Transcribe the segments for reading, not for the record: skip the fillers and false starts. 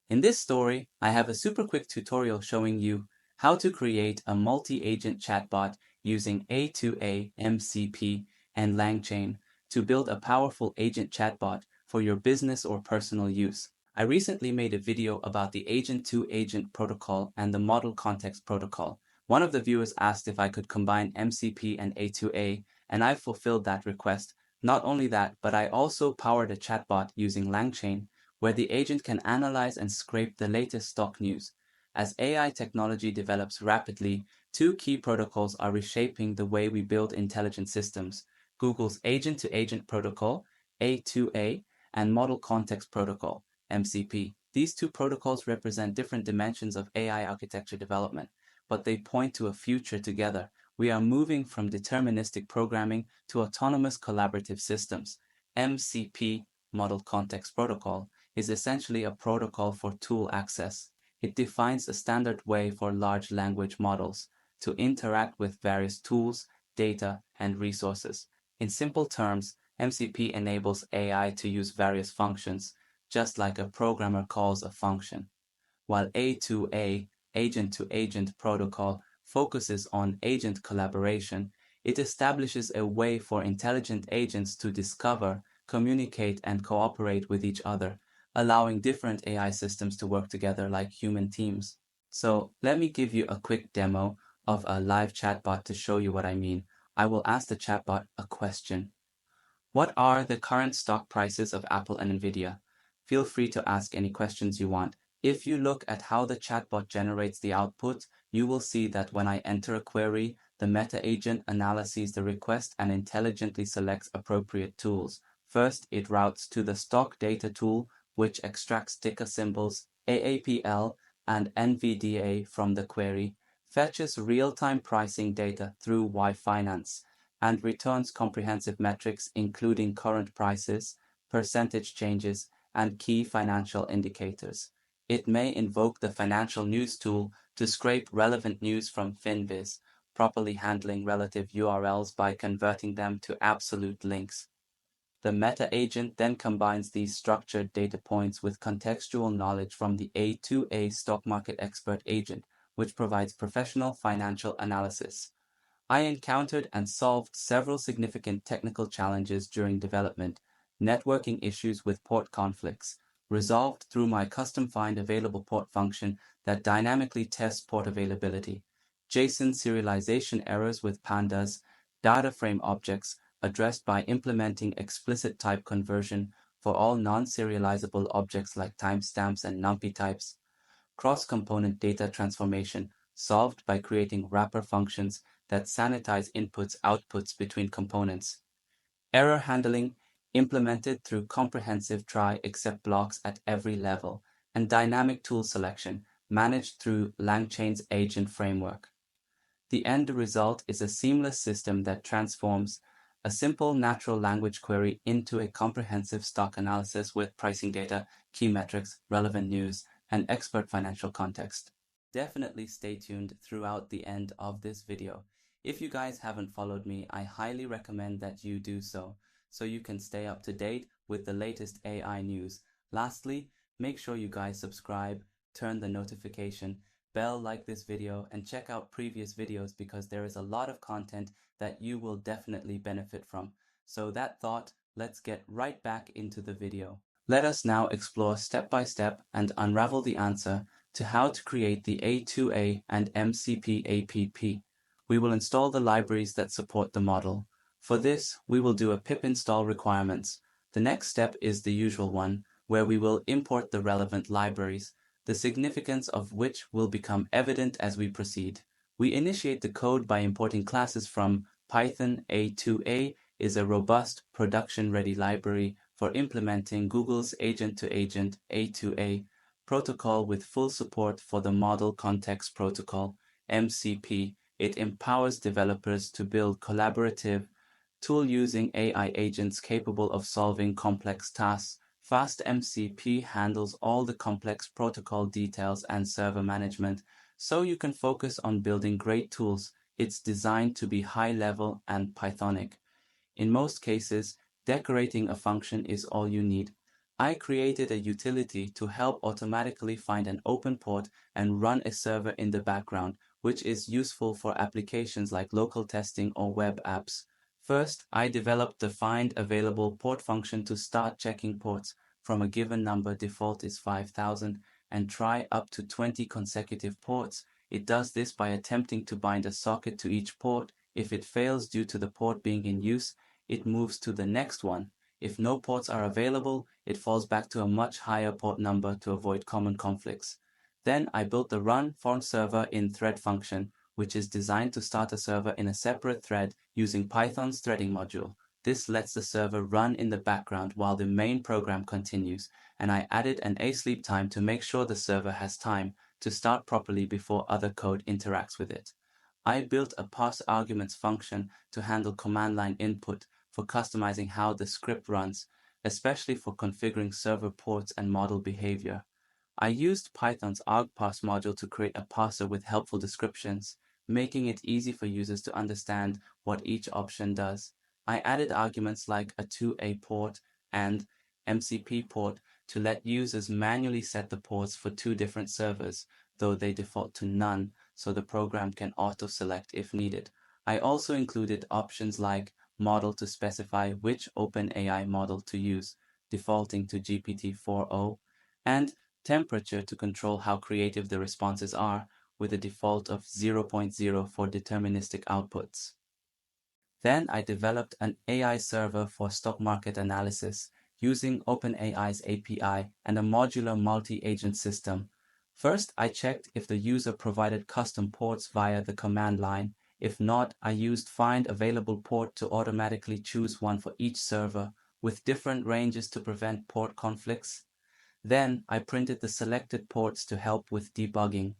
In this story, I have a super quick tutorial showing you how to create a multi-agent chatbot using A2A MCP and LangChain to build a powerful agent chatbot for your business or personal use. I recently made a video about the agent-to-agent protocol and the model context protocol. One of the viewers asked if I could combine MCP and A2A, and I fulfilled that request. Not only that, but I also powered a chatbot using LangChain, where the agent can analyze and scrape the latest stock news. As AI technology develops rapidly, two key protocols are reshaping the way we build intelligent systems: Google's agent-to-agent protocol, A2A, and Model Context Protocol, MCP. These two protocols represent different dimensions of AI architecture development, but they point to a future together. We are moving from deterministic programming to autonomous collaborative systems. MCP, Model Context Protocol, is essentially a protocol for tool access. It defines a standard way for large language models to interact with various tools, data, and resources. In simple terms, MCP enables AI to use various functions, just like a programmer calls a function, while A2A, agent-to-agent protocol, focuses on agent collaboration. It establishes a way for intelligent agents to discover, communicate, and cooperate with each other, allowing different AI systems to work together like human teams. So let me give you a quick demo of a live chatbot to show you what I mean. I will ask the chatbot a question. What are the current stock prices of Apple and Nvidia? Feel free to ask any questions you want. If you look at how the chatbot generates the output, you will see that when I enter a query, the meta agent analyzes the request and intelligently selects appropriate tools. First, it routes to the stock data tool, which extracts ticker symbols, AAPL, and NVDA from the query, fetches real-time pricing data through Y-Finance, and returns comprehensive metrics including current prices, percentage changes, and key financial indicators. It may invoke the financial news tool to scrape relevant news from FinViz, properly handling relative URLs by converting them to absolute links. The meta agent then combines these structured data points with contextual knowledge from the A2A stock market expert agent, which provides professional financial analysis. I encountered and solved several significant technical challenges during development: networking issues with port conflicts, resolved through my custom find available port function that dynamically tests port availability; JSON serialization errors with pandas; data frame objects, addressed by implementing explicit type conversion for all non-serializable objects like timestamps and numpy types; cross-component data transformation, solved by creating wrapper functions that sanitize inputs/outputs between components; error handling, implemented through comprehensive try-except blocks at every level; and dynamic tool selection, managed through LangChain's agent framework. The end result is a seamless system that transforms a simple natural language query into a comprehensive stock analysis with pricing data, key metrics, relevant news, and expert financial context. Definitely stay tuned throughout the end of this video. If you guys haven't followed me, I highly recommend that you do so you can stay up to date with the latest AI news. Lastly, make sure you guys subscribe, turn the notification bell, like this video, and check out previous videos because there is a lot of content that you will definitely benefit from. So that thought, let's get right back into the video. Let us now explore step by step and unravel the answer to how to create the A2A and MCP app. We will install the libraries that support the model. For this, we will do a pip install requirements. The next step is the usual one, where we will import the relevant libraries, the significance of which will become evident as we proceed. We initiate the code by importing classes from Python. A2A is a robust, production-ready library for implementing Google's agent-to-agent A2A protocol with full support for the Model Context Protocol, MCP. It empowers developers to build collaborative, tool-using AI agents capable of solving complex tasks. Fast MCP handles all the complex protocol details and server management, so you can focus on building great tools. It's designed to be high-level and Pythonic. In most cases, decorating a function is all you need. I created a utility to help automatically find an open port and run a server in the background, which is useful for applications like local testing or web apps. First, I developed the find available port function to start checking ports from a given number. Default is 5000 and try up to 20 consecutive ports. It does this by attempting to bind a socket to each port. If it fails due to the port being in use, it moves to the next one. If no ports are available, it falls back to a much higher port number to avoid common conflicts. Then I built the run for server in thread function, which is designed to start a server in a separate thread using Python's threading module. This lets the server run in the background while the main program continues, and I added an asleep time to make sure the server has time to start properly before other code interacts with it. I built a pass arguments function to handle command line input for customizing how the script runs, especially for configuring server ports and model behavior. I used Python's argparse module to create a parser with helpful descriptions, making it easy for users to understand what each option does. I added arguments like A2A port and MCP port to let users manually set the ports for two different servers, though they default to none, so the program can auto-select if needed. I also included options like model to specify which OpenAI model to use, defaulting to GPT-4o, and temperature to control how creative the responses are, with a default of 0.0 for deterministic outputs. Then I developed an AI server for stock market analysis using OpenAI's API and a modular multi-agent system. First, I checked if the user provided custom ports via the command line. If not, I used find available port to automatically choose one for each server with different ranges to prevent port conflicts. Then I printed the selected ports to help with debugging.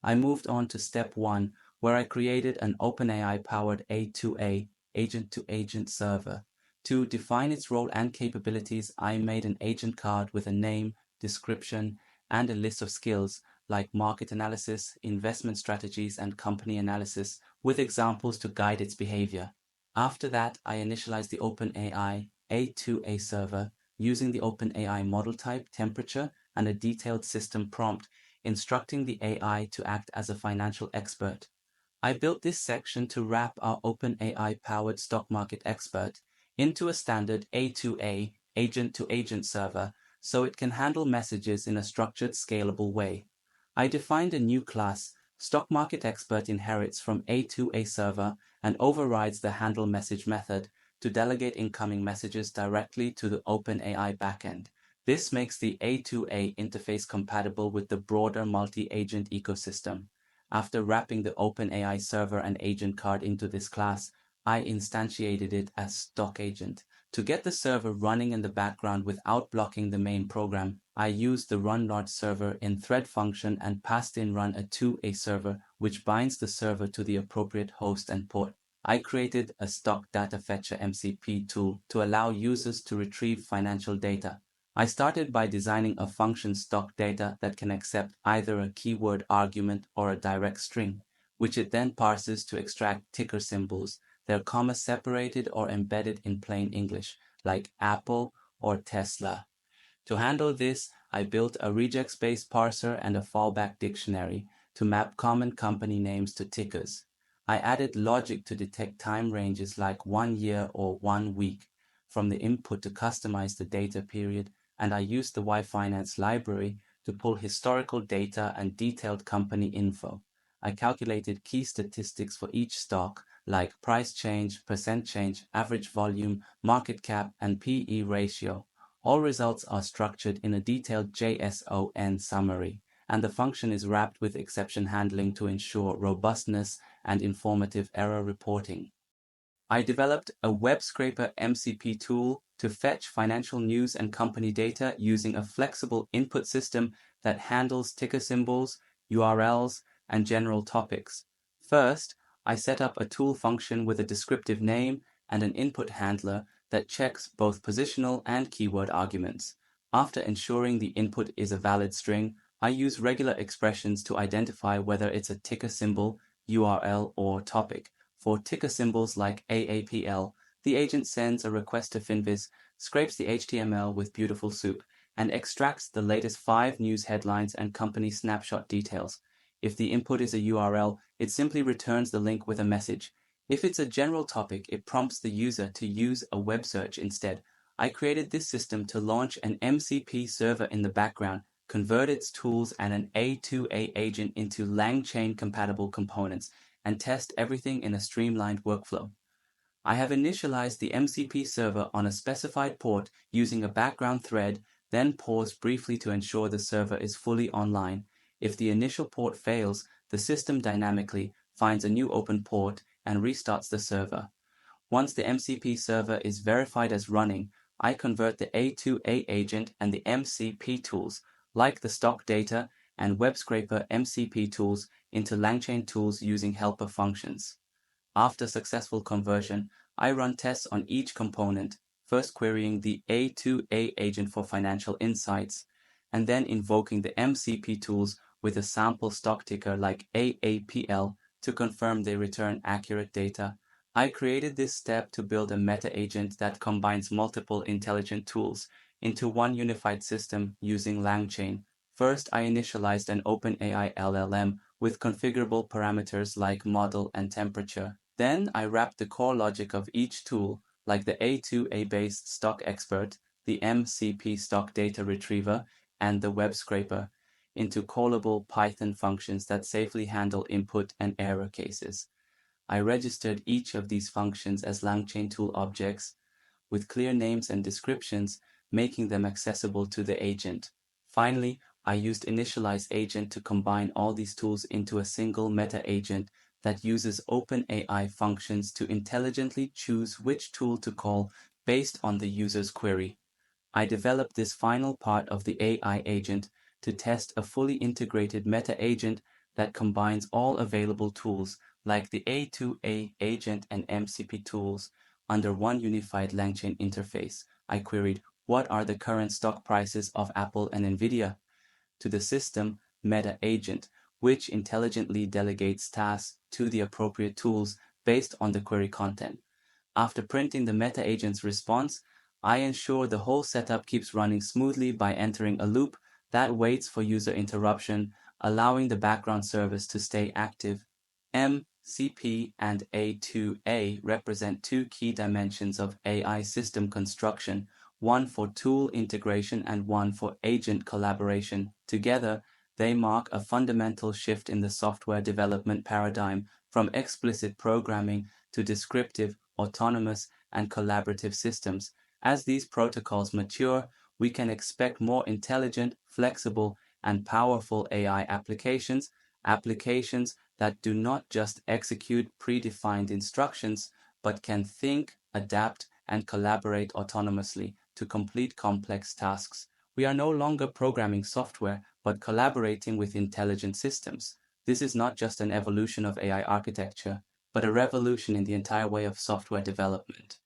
I moved on to step 1, where I created an OpenAI-powered A2A agent-to-agent server. To define its role and capabilities, I made an agent card with a name, description, and a list of skills like market analysis, investment strategies, and company analysis, with examples to guide its behavior. After that, I initialized the OpenAI A2A server using the OpenAI model type, temperature, and a detailed system prompt instructing the AI to act as a financial expert. I built this section to wrap our OpenAI-powered stock market expert into a standard A2A agent-to-agent server so it can handle messages in a structured, scalable way. I defined a new class, Stock Market Expert inherits from A2A server and overrides the handle message method to delegate incoming messages directly to the OpenAI backend. This makes the A2A interface compatible with the broader multi-agent ecosystem. After wrapping the OpenAI server and agent card into this class, I instantiated it as Stock Agent. To get the server running in the background without blocking the main program, I used the run.large server in thread function and passed in run A2A server, which binds the server to the appropriate host and port. I created a stock data fetcher MCP tool to allow users to retrieve financial data. I started by designing a function stock data that can accept either a keyword argument or a direct string, which it then parses to extract ticker symbols. They're comma separated or embedded in plain English, like Apple or Tesla. To handle this, I built a regex-based parser and a fallback dictionary to map common company names to tickers. I added logic to detect time ranges like 1 year or 1 week from the input to customize the data period, and I used the Y-Finance library to pull historical data and detailed company info. I calculated key statistics for each stock, like price change, percent change, average volume, market cap, and PE ratio. All results are structured in a detailed JSON summary, and the function is wrapped with exception handling to ensure robustness and informative error reporting. I developed a web scraper MCP tool to fetch financial news and company data using a flexible input system that handles ticker symbols, URLs, and general topics. First, I set up a tool function with a descriptive name and an input handler that checks both positional and keyword arguments. After ensuring the input is a valid string, I use regular expressions to identify whether it's a ticker symbol, URL, or topic. For ticker symbols like AAPL, the agent sends a request to Finviz, scrapes the HTML with Beautiful Soup, and extracts the latest 5 news headlines and company snapshot details. If the input is a URL, it simply returns the link with a message. If it's a general topic, it prompts the user to use a web search instead. I created this system to launch an MCP server in the background, convert its tools and an A2A agent into LangChain compatible components, and test everything in a streamlined workflow. I have initialized the MCP server on a specified port using a background thread, then paused briefly to ensure the server is fully online. If the initial port fails, the system dynamically finds a new open port and restarts the server. Once the MCP server is verified as running, I convert the A2A agent and the MCP tools, like the stock data and web scraper MCP tools, into LangChain tools using helper functions. After successful conversion, I run tests on each component, first querying the A2A agent for financial insights, and then invoking the MCP tools with a sample stock ticker like AAPL to confirm they return accurate data. I created this step to build a meta agent that combines multiple intelligent tools into one unified system using LangChain. First, I initialized an OpenAI LLM with configurable parameters like model and temperature. Then I wrapped the core logic of each tool, like the A2A-based stock expert, the MCP stock data retriever, and the web scraper, into callable Python functions that safely handle input and error cases. I registered each of these functions as LangChain tool objects, with clear names and descriptions, making them accessible to the agent. Finally, I used initialize agent to combine all these tools into a single meta agent that uses OpenAI functions to intelligently choose which tool to call based on the user's query. I developed this final part of the AI agent to test a fully integrated meta agent that combines all available tools like the A2A agent and MCP tools under one unified LangChain interface. I queried, what are the current stock prices of Apple and Nvidia? To the system meta agent, which intelligently delegates tasks to the appropriate tools based on the query content. After printing the meta agent's response, I ensure the whole setup keeps running smoothly by entering a loop that waits for user interruption, allowing the background service to stay active. MCP and A2A represent two key dimensions of AI system construction, one for tool integration and one for agent collaboration. Together, they mark a fundamental shift in the software development paradigm from explicit programming to descriptive, autonomous, and collaborative systems. As these protocols mature, we can expect more intelligent, flexible, and powerful AI applications that do not just execute predefined instructions, but can think, adapt, and collaborate autonomously to complete complex tasks. We are no longer programming software, but collaborating with intelligent systems. This is not just an evolution of AI architecture, but a revolution in the entire way of software development.